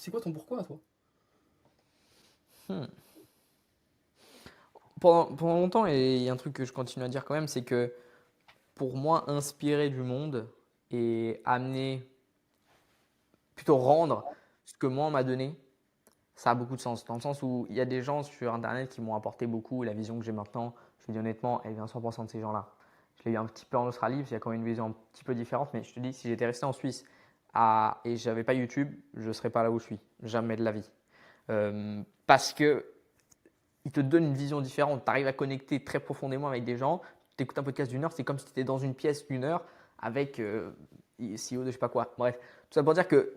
C'est quoi ton pourquoi, toi? Hmm. Pendant longtemps, et il y a un truc que je continue à dire quand même, c'est que pour moi, inspirer du monde et amener, plutôt rendre ce que moi on m'a donné, ça a beaucoup de sens. Dans le sens où il y a des gens sur Internet qui m'ont apporté beaucoup. La vision que j'ai maintenant, je te dis honnêtement, elle vient 100% de ces gens-là. Je l'ai eu un petit peu en Australie, parce qu'il y a quand même une vision un petit peu différente. Mais je te dis, si j'étais resté en Suisse et je n'avais pas YouTube, je ne serais pas là où je suis. Jamais de la vie. Parce que il te donne une vision différente. Tu arrives à connecter très profondément avec des gens. Tu écoutes un podcast d'une heure, c'est comme si tu étais dans une pièce une heure avec CEO de je sais pas quoi. Bref, tout ça pour dire que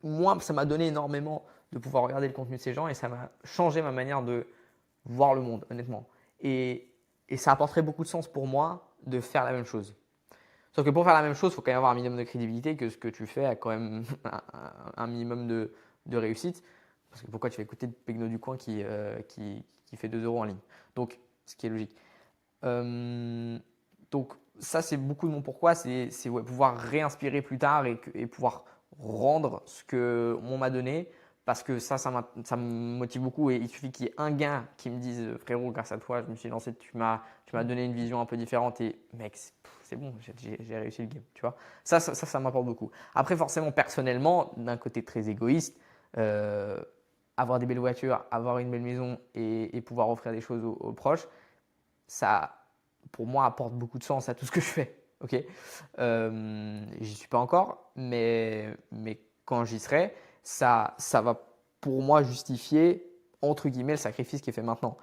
moi, ça m'a donné énormément de pouvoir regarder le contenu de ces gens et ça m'a changé ma manière de voir le monde, honnêtement. Et, et ça apporterait beaucoup de sens pour moi de faire la même chose. Sauf que pour faire la même chose, il faut quand même avoir un minimum de crédibilité, que ce que tu fais a quand même un minimum de réussite. Parce que pourquoi tu vas écouter le Pegno du coin qui fait 2 euros en ligne. Donc, ce qui est logique. Euh, donc, ça, c'est beaucoup de mon pourquoi. C'est ouais, pouvoir réinspirer plus tard et pouvoir rendre ce que on m'a donné. Parce que ça me motive beaucoup. Et il suffit qu'il y ait un gars qui me dise frérot, grâce à toi, je me suis lancé, tu m'as donné une vision un peu différente. Et mec, c'est bon, j'ai réussi le game. Tu vois, ça m'apporte beaucoup. Après, forcément, personnellement, d'un côté très égoïste, euh, avoir des belles voitures, avoir une belle maison et pouvoir offrir des choses aux proches, ça, pour moi, apporte beaucoup de sens à tout ce que je fais. Ok, j'y suis pas encore, mais quand j'y serai, ça va pour moi justifier entre guillemets le sacrifice qui est fait maintenant.